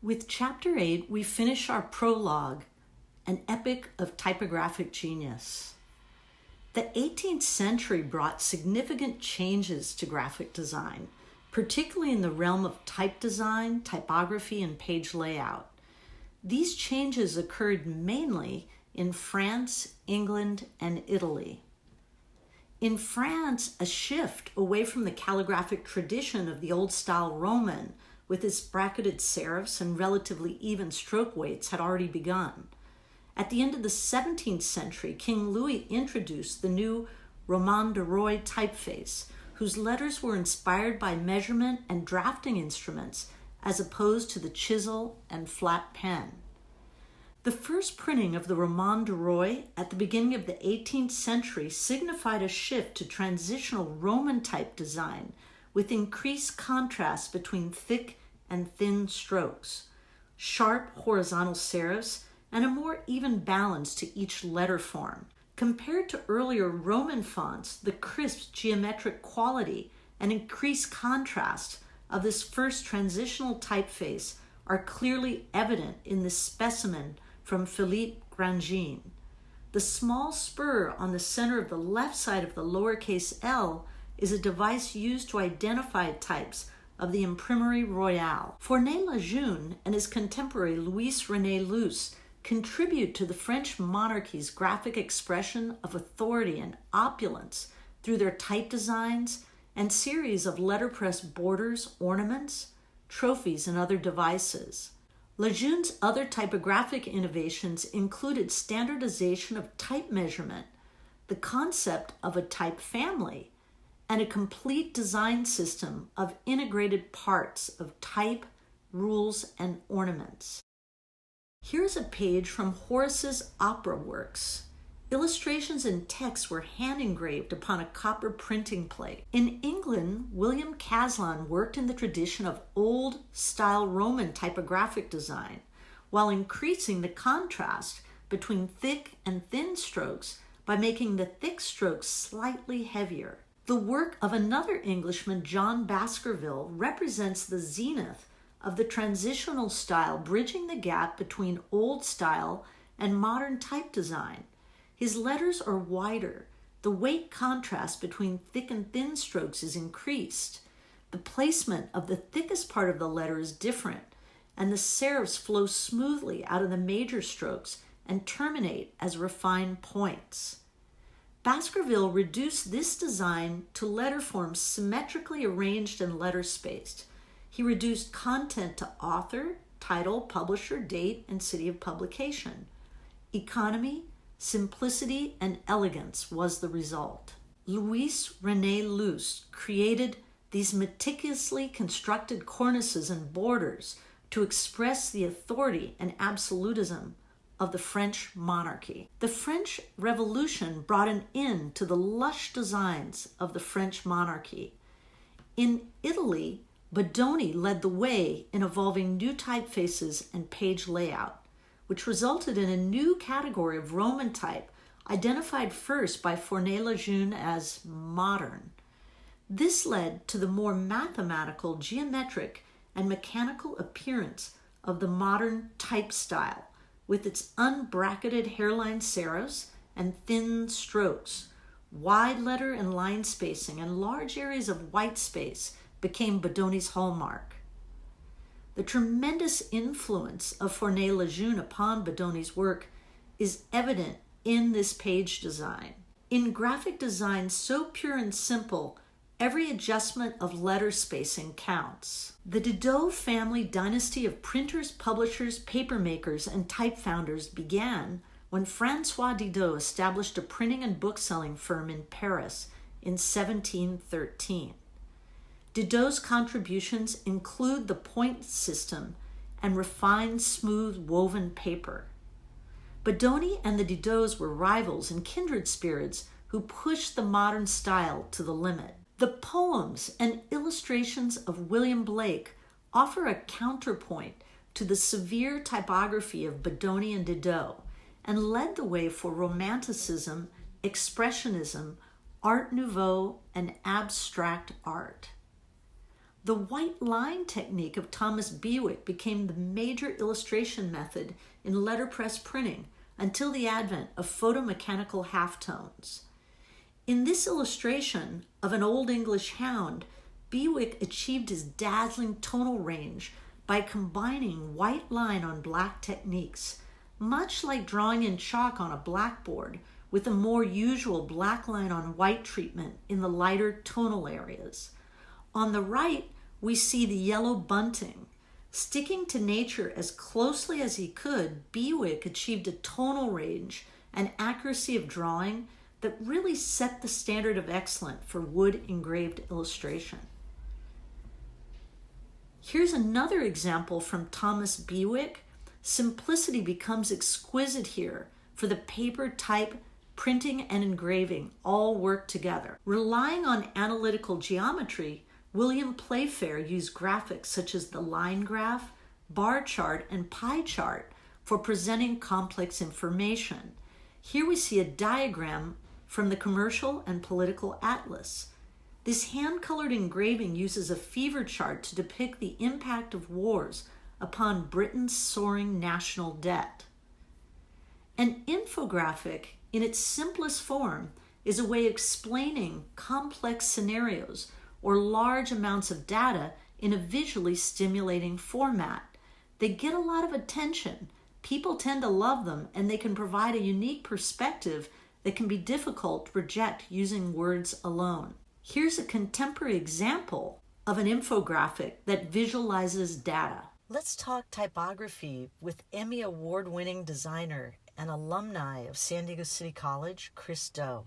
With Chapter 8, we finish our prologue, an epic of typographic genius. The 18th century brought significant changes to graphic design, particularly in the realm of type design, typography, and page layout. These changes occurred mainly in France, England, and Italy. In France, a shift away from the calligraphic tradition of the old-style Roman with its bracketed serifs and relatively even stroke weights had already begun. At the end of the 17th century, King Louis introduced the new Roman de Roy typeface, whose letters were inspired by measurement and drafting instruments as opposed to the chisel and flat pen. The first printing of the Roman de Roy at the beginning of the 18th century signified a shift to transitional Roman type design with increased contrast between thick and thin strokes, sharp horizontal serifs, and a more even balance to each letter form. Compared to earlier Roman fonts, the crisp geometric quality and increased contrast of this first transitional typeface are clearly evident in this specimen from Philippe Grandjean. The small spur on the center of the left side of the lowercase l is a device used to identify types of the Imprimerie Royale. Fournet-Lejeune and his contemporary Louis-René Luce contribute to the French monarchy's graphic expression of authority and opulence through their type designs and series of letterpress borders, ornaments, trophies, and other devices. Lejeune's other typographic innovations included standardization of type measurement, the concept of a type family, and a complete design system of integrated parts of type, rules, and ornaments. Here's a page from Horace's opera works. Illustrations and text were hand-engraved upon a copper printing plate. In England, William Caslon worked in the tradition of old-style Roman typographic design, while increasing the contrast between thick and thin strokes by making the thick strokes slightly heavier. The work of another Englishman, John Baskerville, represents the zenith of the transitional style, bridging the gap between old style and modern type design. His letters are wider. The weight contrast between thick and thin strokes is increased. The placement of the thickest part of the letter is different, and the serifs flow smoothly out of the major strokes and terminate as refined points. Baskerville reduced this design to letter forms symmetrically arranged and letter spaced. He reduced content to author, title, publisher, date, and city of publication. Economy, simplicity, and elegance was the result. Louis-René Luce created these meticulously constructed cornices and borders to express the authority and absolutism of the French monarchy. The French Revolution brought an end to the lush designs of the French monarchy. In Italy, Bodoni led the way in evolving new typefaces and page layout, which resulted in a new category of Roman type, identified first by Fournet-Lejeune as modern. This led to the more mathematical, geometric, and mechanical appearance of the modern type style, with its unbracketed hairline serifs and thin strokes. Wide letter and line spacing and large areas of white space became Bodoni's hallmark. The tremendous influence of Fournet-Lejeune upon Bodoni's work is evident in this page design. In graphic design so pure and simple, every adjustment of letter spacing counts. The Didot family dynasty of printers, publishers, papermakers, and type founders began when François Didot established a printing and bookselling firm in Paris in 1713. Didot's contributions include the point system and refined, smooth, woven paper. Bodoni and the Didots were rivals and kindred spirits who pushed the modern style to the limit. The poems and illustrations of William Blake offer a counterpoint to the severe typography of Bodoni and Didot and led the way for Romanticism, Expressionism, Art Nouveau, and abstract art. The white line technique of Thomas Bewick became the major illustration method in letterpress printing until the advent of photomechanical halftones. In this illustration of an Old English hound, Bewick achieved his dazzling tonal range by combining white line on black techniques, much like drawing in chalk on a blackboard, with a more usual black line on white treatment in the lighter tonal areas. On the right, we see the yellow bunting. Sticking to nature as closely as he could, Bewick achieved a tonal range and accuracy of drawing that really set the standard of excellence for wood engraved illustration. Here's another example from Thomas Bewick. Simplicity becomes exquisite here, for the paper, type, printing, and engraving all work together. Relying on analytical geometry, William Playfair used graphics such as the line graph, bar chart, and pie chart for presenting complex information. Here we see a diagram from the Commercial and Political Atlas. This hand-colored engraving uses a fever chart to depict the impact of wars upon Britain's soaring national debt. An infographic, in its simplest form, is a way of explaining complex scenarios or large amounts of data in a visually stimulating format. They get a lot of attention. People tend to love them, and they can provide a unique perspective that can be difficult to project using words alone. Here's a contemporary example of an infographic that visualizes data. Let's talk typography with Emmy Award-winning designer and alumni of San Diego City College, Chris Do.